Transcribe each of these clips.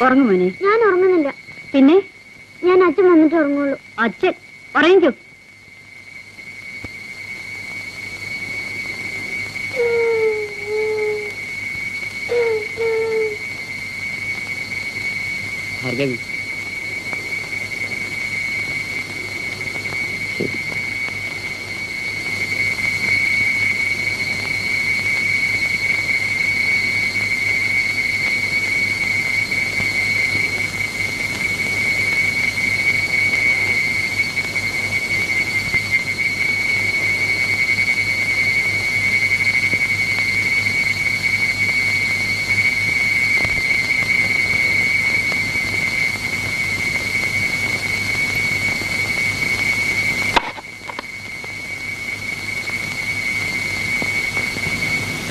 ഉറങ്ങു മോനെ. ഞാൻ ഉറങ്ങുന്നില്ല. പിന്നെ ഞാൻ അച്ഛൻ വന്നിട്ട് ഉറങ്ങുള്ളൂ. അച്ഛൻ ഉറങ്ങിക്കോ. ഭാർഗവി,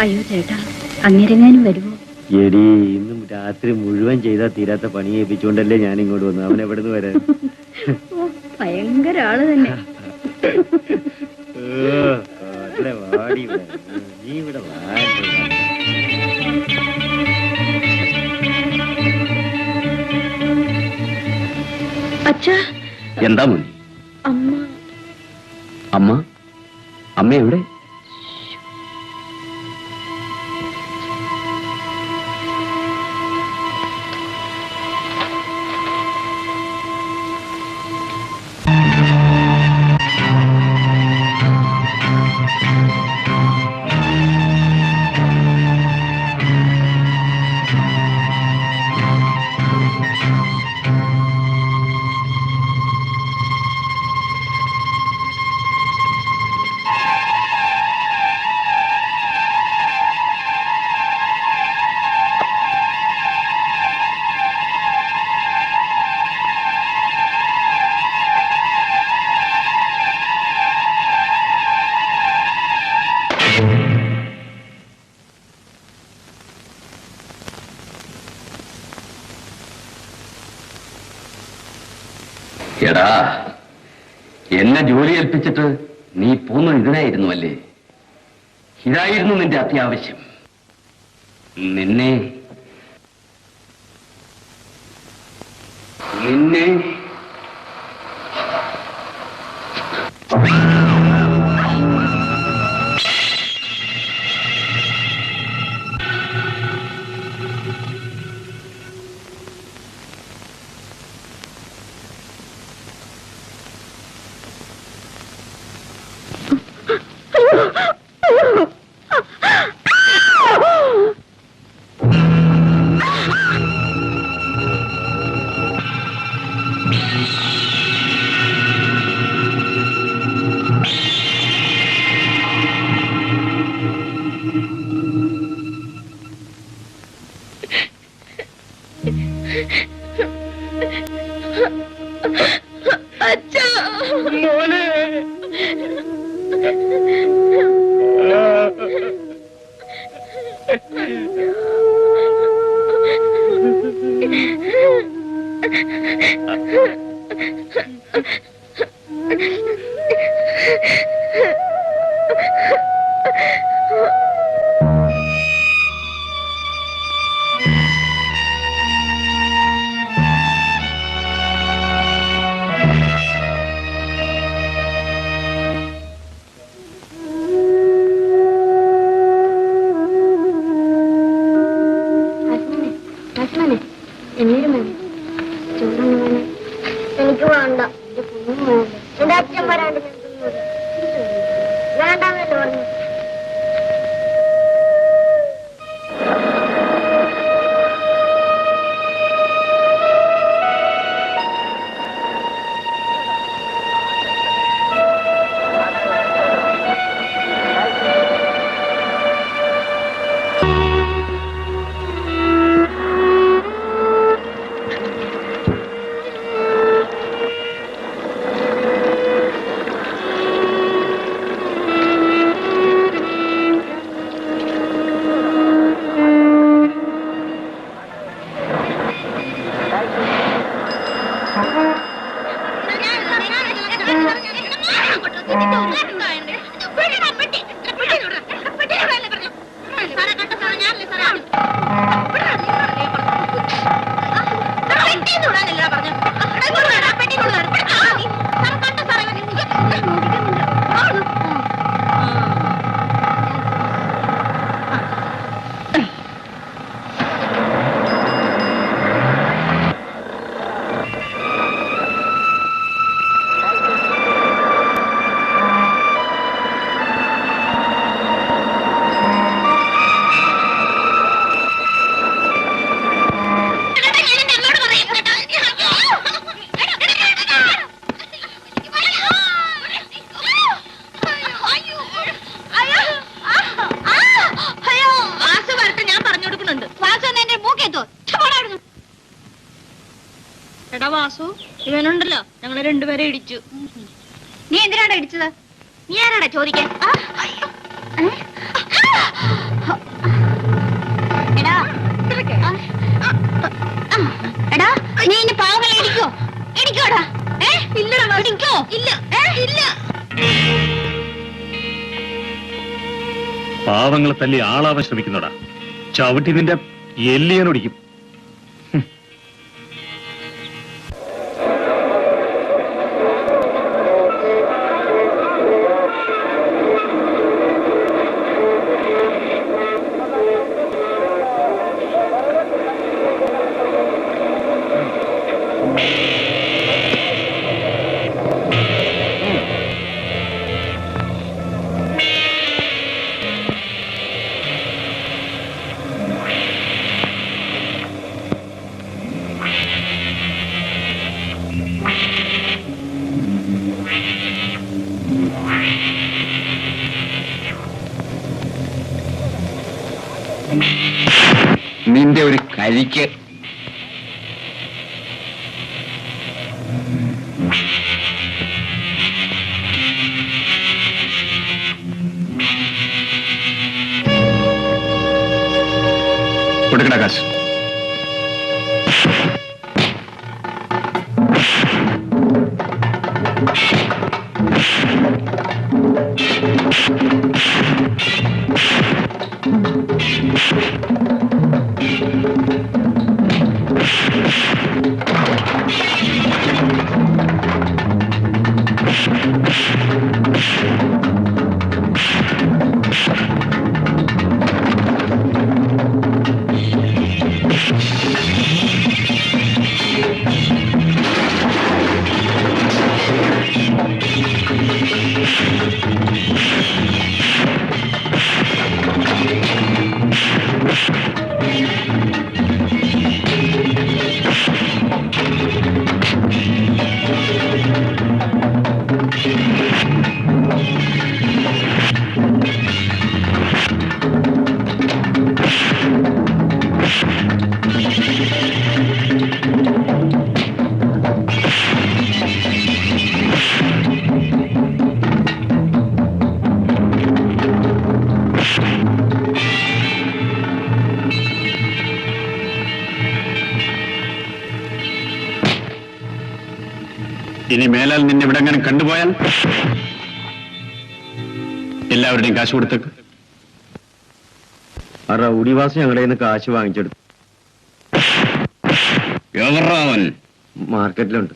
അയ്യോ ചേട്ടാ, അങ്ങനെങ്ങാനും വരുമോ? എടി, ഇന്നും രാത്രി മുഴുവൻ ചെയ്താൽ തീരാത്ത പണി ഏൽപ്പിച്ചുകൊണ്ടല്ലേ ഞാൻ ഇങ്ങോട്ട് വന്നു. അവൻ എവിടെ നിന്ന് വരാൻ? ഭയങ്കര ആള് തന്നെ. വാടി, നീ ഇവിടെ അച്ഛാ. എന്താ മുനി? അമ്മ. അമ്മ? അമ്മ എവിടെ? എടാ, എന്നെ ജോലി ഏൽപ്പിച്ചിട്ട് നീ പോന്നത് ഇതിനായിരുന്നു അല്ലേ? ഇതായിരുന്നു നിന്റെ അത്യാവശ്യം. നിന്നെ എനിക്ക് വേണ്ട. എന്റെ അച്ഛൻ വരാണ്ട് വേണ്ടാന്നല്ലേ പറഞ്ഞു. എടാ വാസു, ഇവനുണ്ടല്ലോ ഞങ്ങള് രണ്ടുപേരെ ഇടിച്ചു. നീ എന്തിനാടാ ഇടിച്ചത്? നീ ആരാടാ ചോദിക്കാൻ? എടാ നീ ഇനി പാവങ്ങളെ ഇടിക്കോ? ഇടിക്കോടാ? ഇല്ലടാ, ഇടിക്കോ? ഇല്ല, ഇല്ല. പാവങ്ങളെ തല്ലി ആളാവാൻ ശ്രമിക്കുന്നോടാ. ചവിട്ടി നിന്റെ എല്ലിയാനൊടിക്കും. നിന്റെ ഒരു കരിക്ക്. കൊടുക്കട കാശ്. ഇനി മേലാൽ നിന്നെ ഇവിടെ അങ്ങനെ കണ്ടുപോയാൽ എല്ലാവരുടെയും കാശ് കൊടുത്തേക്ക്. ആ റൗഡിവാസ് ഞങ്ങളുടെ നിന്ന് കാശ് വാങ്ങിച്ചെടുത്തു. എവറാവൻ? മാർക്കറ്റിലുണ്ട്.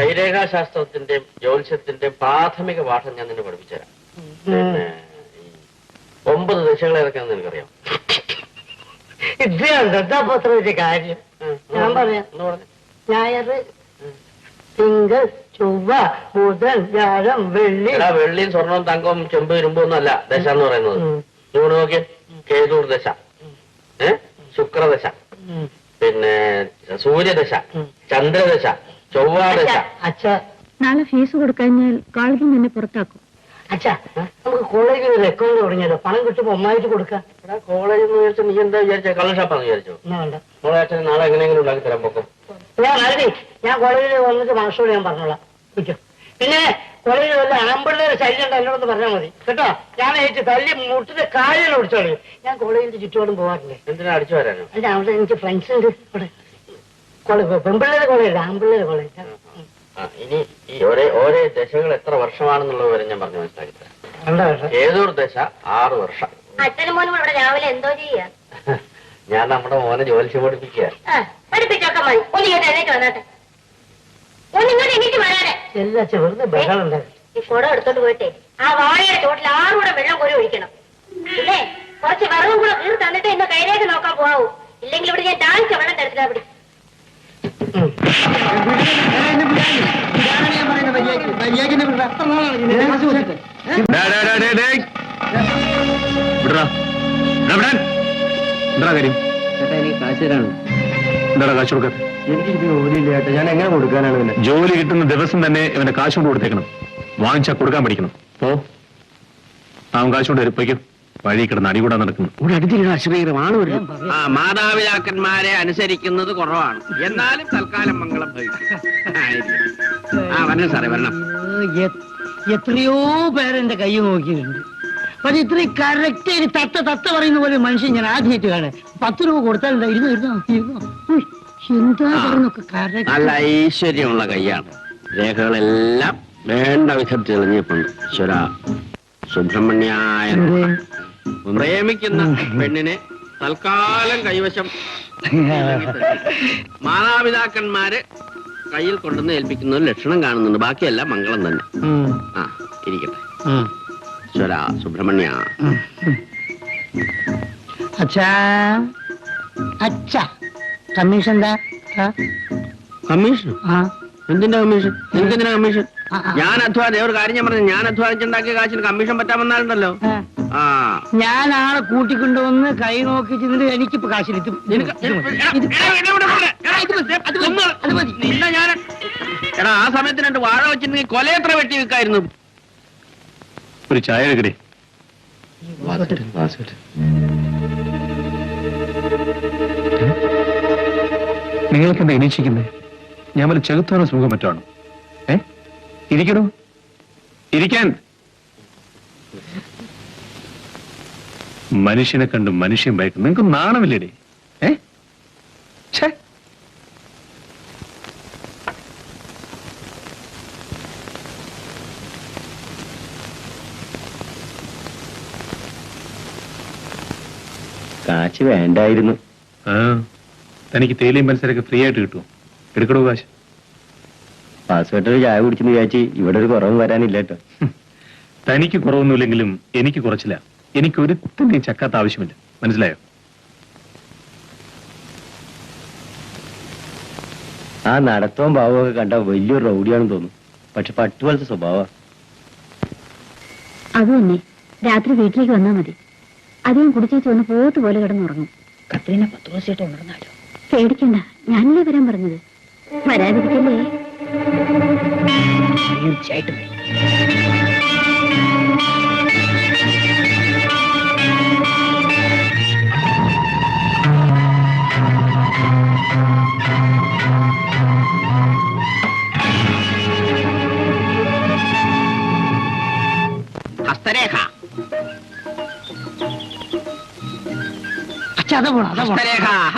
കൈരേഖാശാസ്ത്രത്തിന്റെയും ജ്യോത്സ്യത്തിന്റെയും പ്രാഥമിക പാഠം ഞാൻ നിന്നെ പഠിപ്പിച്ചുതരാം. പിന്നെ ഈ 9 ദശകൾ ഏതൊക്കെയാണെന്ന് നിനക്കറിയാം? ഇത്രയൊക്കെ കാര്യം ഞാൻ പറയാം. ഞായർ, തിങ്കൾ, ചൊവ്വ, ബുധൻ, വ്യാഴം, വെള്ളി. വെള്ളിയും സ്വർണവും തങ്കവും ചെമ്പ് ഇരുമ്പും ഒന്നും അല്ല ദശ എന്ന് പറയുന്നത്. ഇവിടെ നോക്കിയ കേതൂർ ദശ, ശുക്രദശ, പിന്നെ സൂര്യദശ, ചന്ദ്രദശ, ചൊവ്വാദശ. അച്ഛാ, നാളെ ഫീസ് കൊടുക്കഴിഞ്ഞാൽ കോളേജിൽ നിന്നെ പുറത്താക്കും. അച്ഛാ, നമുക്ക് കോളേജിൽ ഒരു അക്കൗണ്ട് തുടങ്ങിയല്ലോ. പണം കിട്ടുമ്പോ ഒന്നായിട്ട് കൊടുക്കാം. കോളേജ് എന്ന് വിചാരിച്ചാൽ നീ എന്താ വിചാരിച്ച? കള്ള് ഷാപ്പാന്ന് വിചാരിച്ചോ? എന്നാ വേണ്ട, മോളെ അച്ഛൻ നാളെ എങ്ങനെയെങ്കിലും ഉണ്ടാക്കി തരാൻ പൊക്കം. ഞാൻ കോളേജിൽ വന്നിട്ട് മാസ്റ്ററോട് ഞാൻ പറഞ്ഞോളാം. പിന്നെ കോളേജിൽ വല്ല ആമ്പിള്ളേരെ ശല്യം ഉണ്ട് എന്നോടൊന്ന് പറഞ്ഞാൽ മതി കേട്ടോ. ഞാൻ ഏറ്റ് തല്ലി മുട്ടിന്റെ കാലിൽ ഓടിച്ചോളൂ. ഞാൻ കോളേജിന്റെ ചുറ്റോടും പോകാറില്ലേ. എന്തിനാ അടിച്ചു വരാനോ? അല്ല, അവിടെ എനിക്ക് ഫ്രണ്ട്സ് ഉണ്ട്. അവിടെ പെൺപിള്ളേരെ കോളേജ്, ആമ്പിള്ളേരെ കോളേജ്. ഇനി ഈ ഓരോ ദശകൾ എത്ര വർഷമാണെന്നുള്ളത് വരെ ഞാൻ പറഞ്ഞു മനസ്സിലാക്കി തരാം. ഏതൊരു ദശ 6 വർഷം. അച്ഛനും മോനും ഇവിടെ രാവിലെ എന്തോ ചെയ്യാ? ഞാൻ നമ്മുടെ മോനെ ജ്യോത്സ്യം പഠിപ്പിക്കുക. പഠിപ്പിച്ചൊക്കെ മതി. ഒന്നിങ്ങോട്ട് എഴുന്നേറ്റ് വന്നാട്ടെ. ഒന്നിങ്ങോട്ട് എണീറ്റ് വരാതെ. എല്ലാ വെറുതെ ബഹളം ഉണ്ടാകും. ഈ കുടം എടുത്തോണ്ട് പോയിട്ടേ ആ വാഴയുടെ ചോട്ടിൽ 6 കൂടെ വെള്ളം കോരി ഒഴിക്കണം. പിന്നെ കുറച്ച് വെള്ളവും കൂടെ കീറി തന്നിട്ട് എന്നെ കയ്യിലേക്ക് നോക്കാൻ പോവൂ. ഇല്ലെങ്കിൽ ഇവിടെ ഞാൻ ഡാൻസ് വെള്ളം തരത്തില്ല. അവിടെ എന്താ കാര്യം? കാശ് തരാണ്. എന്താ കാശ് കൊടുക്കാത്ത? എനിക്ക് ജോലിയില്ല ചേട്ടാ, ഞാൻ എങ്ങനെ കൊടുക്കാനാണ് പിന്നെ? ജോലി കിട്ടുന്ന ദിവസം തന്നെ ഇവന്റെ കാശ് കൊണ്ട് കൊടുത്തേക്കണം. വാങ്ങിച്ചാ കൊടുക്കാൻ പഠിക്കണം. അവൻ കാശ് കൊണ്ട് വരും. പൊയ്ക്കും. വഴി കിടന്ന് അടികൂടാൻ നടക്കുന്നു. ഇവിടെ അടുത്തില്ല അശ്രീകരമാണ്. മാതാപിതാക്കന്മാരെ അനുസരിക്കുന്നത് കുറവാണ്. എന്നാലും തൽക്കാലം മംഗളം വരണം സാറേ, വരണം. എത്രയോ പേരെന്റെ കൈ നോക്കിയിട്ടുണ്ട്. പക്ഷെ ഇത്രയും കറക്റ്റ് തത്ത പറയുന്ന പോലെ മനുഷ്യൻ ഞാൻ ആദ്യമായിട്ട് കാണാൻ. 10 രൂപ കൊടുത്താൽ ഇരുന്നോ. എന്താ പറയുന്നൊക്കെ കറക്റ്റ്. നല്ല ഐശ്വര്യമുള്ള കൈയാണ്. രേഖകളെല്ലാം വേണ്ട വിധത്തിൽ തെളിഞ്ഞിട്ടുണ്ട്. ഈശ്വര സുബ്രഹ്മണ്യായ പ്രേമിക്കുന്ന പെണ്ണിനെ തൽക്കാലം കൈവശം മാതാപിതാക്കന്മാര് കയ്യിൽ കൊണ്ടുവന്ന് ഏൽപ്പിക്കുന്ന ഒരു ലക്ഷണം കാണുന്നുണ്ട്. ബാക്കിയെല്ലാം മംഗളം തന്നെ. ആ ഇരിക്കട്ടെ. ഈശ്വര സുബ്രഹ്മണ്യ. അച്ഛാ, അച്ഛാ, കമ്മീഷൻ എന്താ? കമ്മീഷൻ? എന്തിന്റെ കമ്മീഷൻ? എനിക്കെന്തിനാ കമ്മീഷൻ? ഞാൻ ഒരു കാര്യം ഞാൻ പറഞ്ഞു, ഞാൻ അധ്വാനിച്ചുണ്ടാക്കിയ കാശിന് കമ്മീഷൻ പറ്റാമെന്നാലുണ്ടല്ലോ. ഞാൻ ആളെ കൂട്ടിക്കൊണ്ടുവന്ന് കൈ നോക്കി ചെന്നിട്ട് എനിക്കിപ്പോ കാശിലെത്തും. എടാ, ആ സമയത്ത് 2 വാഴ വെച്ചിട്ടുണ്ടെങ്കിൽ കൊല എത്ര വെട്ടി വെക്കായിരുന്നു. ഒരു ചായ എടുക്കടേ. നിങ്ങൾക്ക് എന്താ എണീച്ചിരിക്കുന്നത്? ഞാൻ വല്ല ചെകുത്താനോ സുഖം മറ്റാണോ? ഇരിക്കണോ? ഇരിക്കാൻ. മനുഷ്യനെ കണ്ട് മനുഷ്യൻ ഭയക്കും. നിങ്ങൾക്ക് നാണമില്ലേടേ? കാശ് വേണ്ടായിരുന്നു. തനിക്ക് തേയിലയും മത്സരമൊക്കെ ഫ്രീ ആയിട്ട് കിട്ടുമോ? എടുക്കണോ കാശ്? പാസ്വേർഡ് ചായ കുടിച്ചെന്ന് വിചാരിച്ച് ഇവിടെ ഒരു കുറവ് വരാനില്ല കേട്ടോ. തനിക്ക് കുറവൊന്നുമില്ലെങ്കിലും എനിക്ക് കുറച്ചില്ല. എനിക്ക് ഒരുത്തന്നെയും ചക്കാത്ത ആവശ്യമില്ല. മനസ്സിലായോ? ആ നടത്തവും ഭാവമൊക്കെ കണ്ട വലിയൊരു റൗഡിയാണെന്ന് തോന്നും. പക്ഷെ പട്ടുപോലത്തെ സ്വഭാവ. അത് തന്നെ. രാത്രി വീട്ടിലേക്ക് വന്നാൽ മതി. അധികം കുടിച്ചേച്ച് വന്ന് പോത്ത് പോലെ കിടന്നുറങ്ങും. കത്രീന 10 ദിവസമായിട്ട് ഉണർന്നാലോ? പേടിക്കണ്ട, ഞാനല്ലേ വരാൻ പറഞ്ഞത്. വരാതിരിക്കല്ലേ? തീർച്ചയായിട്ടും.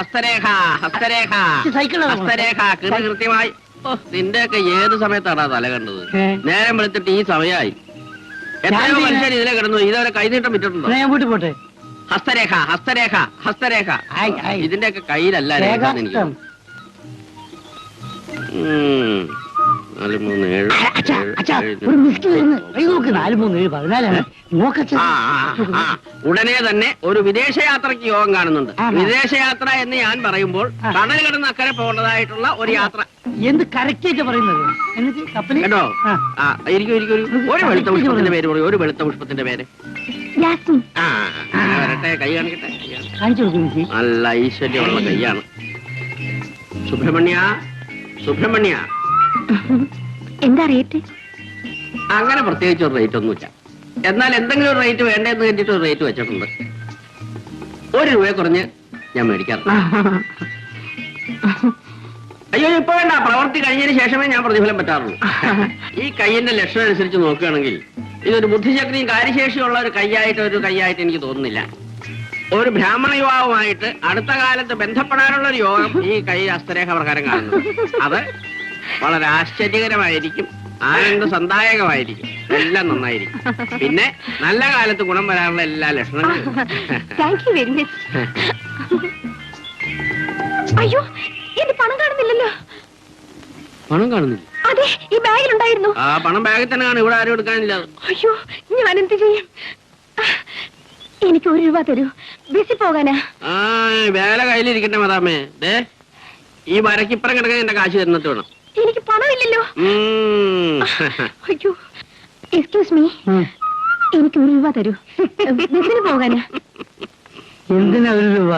ഹസ്തരേഖ. കൃത്യമായി. നിന്റെയൊക്കെ ഏത് സമയത്താടാ തല കണ്ടത്? നേരം വെളുത്തിട്ട് ഈ സമയമായി. എത്രയോ മനുഷ്യർ ഇതിലെ കിടന്നു. ഇതവരെ കൈനീട്ടം വിട്ടിട്ടുണ്ടോ? പോട്ടെ. ഹസ്തരേഖ, ഹസ്തരേഖ, ഹസ്തരേഖ. ഇതിന്റെയൊക്കെ കയ്യിലല്ല രേഖ. എനിക്ക് 4, 3, 7, അച്ഛാ അച്ഛാ ഒരു മിസ്കി വരുന്നു. കൈ നോക്ക്. 4, 3, 7, 14 നോക്കച്ച. ഉടനെ തന്നെ ഒരു വിദേശയാത്രയ്ക്ക് യോഗം കാണുന്നുണ്ട്. വിദേശയാത്ര എന്ന് ഞാൻ പറയുമ്പോൾ കടൽ കിടന്ന് അക്കരെ പോകേണ്ടതായിട്ടുള്ള ഒരു യാത്ര. എന്ത് കറക്റ്റായിട്ട് പറയുന്നത്? എന്നിട്ട് കപ്പലിൽ കേട്ടോ? ഒരു വെളുത്ത പുഷ്പത്തിന്റെ പേര് പറയും. ഒരു വെളുത്ത പുഷ്പത്തിന്റെ പേര് വരട്ടെ. കൈ കാണിക്കട്ടെ. കാണിച്ചു കൊടുക്കും. നല്ല ഐശ്വര്യമുള്ള കൈയാണ്. സുബ്രഹ്മണ്യ, സുബ്രഹ്മണ്യ. എന്താ റേറ്റ്? അങ്ങനെ പ്രത്യേകിച്ച് ഒരു റേറ്റ് ഒന്നുമില്ല. എന്നാൽ എന്തെങ്കിലും ഒരു റേറ്റ് വേണ്ടെന്ന് കണ്ടിട്ട് ഒരു റേറ്റ് വെച്ചിട്ടുണ്ട്. 1 രൂപയെ കുറഞ്ഞ് ഞാൻ മേടിക്കാറില്ല. അയ്യോ ഇപ്പൊ വേണ്ട. പ്രവൃത്തി കഴിഞ്ഞതിന് ശേഷമേ ഞാൻ പ്രതിഫലം പറ്റാറുള്ളൂ. ഈ കൈയിന്റെ ലക്ഷണം അനുസരിച്ച് നോക്കുകയാണെങ്കിൽ ഇതൊരു ബുദ്ധിശക്തിയും കാര്യശേഷിയുള്ള ഒരു കൈയായിട്ട് എനിക്ക് തോന്നുന്നില്ല. ഒരു ബ്രാഹ്മണ യുവാവുമായിട്ട് അടുത്ത കാലത്ത് ബന്ധപ്പെടാനുള്ള ഒരു യോഗം ഈ കൈ ഹസ്തരേഖ പ്രകാരം കാണുന്നു. അത് വളരെ ആശ്ചര്യകരമായിരിക്കും, ആനന്ദസന്ദായകമായിരിക്കും, എല്ലാം നന്നായിരിക്കും. പിന്നെ നല്ല കാലത്ത് ഗുണം വരാനുള്ള എല്ലാ ലക്ഷണങ്ങളും. Thank you very much. അയ്യോ എന്റെ പണം കാണുന്നില്ലല്ലോ. പണം കാണുന്നില്ല? അതെ, ഈ ബാഗിലുണ്ടായിരുന്നു. ആ പണം ബാഗിൽ തന്നെ കാണും. ഇവിടെ ആരും എടുക്കാനില്ല. അയ്യോ ഞാൻ എന്ത് ചെയ്യും? എനിക്ക് 1 രൂപ തരൂ, ബസ്സിൽ പോകാനാ. വേല കയ്യിലിരിക്കട്ടെ മതാമേ. ഈ വരക്കിപ്പുറം കിടക്കാൻ എന്റെ കാശ് തന്നിട്ട് വേണം. എനിക്ക് പണമില്ലല്ലോ. അയ്യോ എക്സ്ക്യൂസ് മീ, എനിക്ക് 1 രൂപ തരൂ, ബസ്സിന് പോകാനാ. എന്തിനാ 1 രൂപ?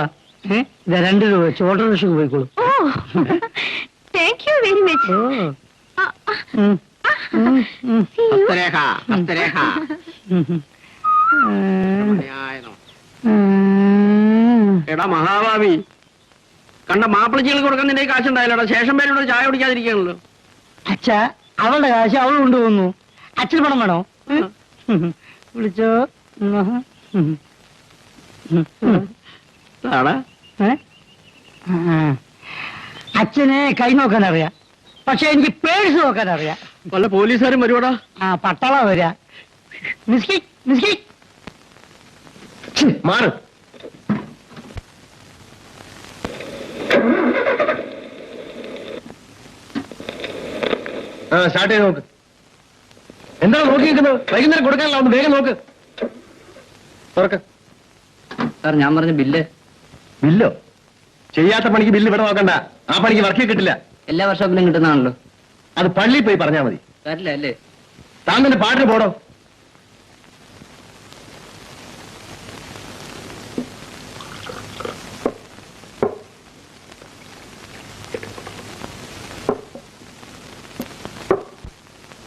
2 രൂപ ചോട്ടോറിക്ഷക്ക് പോയിക്കോളൂ. ഓ താങ്ക് യു വെരി മച്ച്. ഹസ്തരേഖ, ഹസ്തരേഖ. എടാ മഹാഭാവി, കണ്ട മാപ്പിളച്ചികൾ കൊടുക്കാൻ നിന്റെ കാശുണ്ടായില്ലോടാ. ശേഷം പേരോട് ചായ കുടിക്കാതിരിക്കാണല്ലോ. അച്ഛാ അവളുടെ കാശ് അവൾ കൊണ്ടുപോകുന്നു. അച്ഛന് പണം വേണോ? വിളിച്ചോ. അച്ഛനെ കൈ നോക്കാൻ അറിയാം, പക്ഷെ എനിക്ക് പേഴ്സ് നോക്കാൻ അറിയാം. വല്ല പോലീസുകാരും വരുവാടാ. പട്ടാള വരാ. മിസ്കി മിസ്കി മാറ്. സ്റ്റാർട്ട് ചെയ്ത് നോക്ക്. എന്താണ് നോക്കി നിൽക്കുന്നത്? വൈകുന്നേരം കൊടുക്കാനല്ല, ഒന്ന് വേഗം നോക്ക്. തുറക്ക്. സാർ ഞാൻ പറഞ്ഞ ബില്ല്. ബില്ലോ? ചെയ്യാത്ത പണിക്ക് ബില്ല് ഇവിടെ നോക്കണ്ട. ആ പണിക്ക് വർക്ക് കിട്ടില്ല. എല്ലാ വർഷത്തിലും കിട്ടുന്നതാണല്ലോ. അത് പള്ളിയിൽ പോയി പറഞ്ഞാൽ മതി. തരില്ല അല്ലേ? താൻ തന്നെ പാട്ടിന് പോടോ.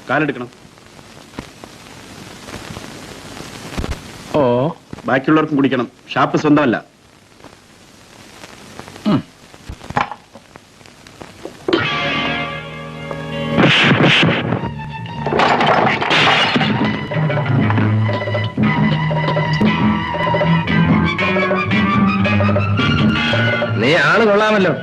കാലെടുക്കണം. ഓ ബാക്കിയുള്ളവർക്കും കുടിക്കണം. ഷാപ്പ് സ്വന്തമല്ല. നീ ആള് കൊള്ളാമല്ലോ.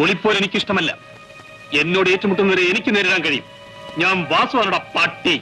ഒളിപ്പോൽ എനിക്കിഷ്ടമല്ല. എന്നോട് ഏറ്റുമുട്ടുന്നവരെ എനിക്ക് നേരിടാൻ കഴിയും. ഞാൻ വാസുവാനോടാ പട്ടി.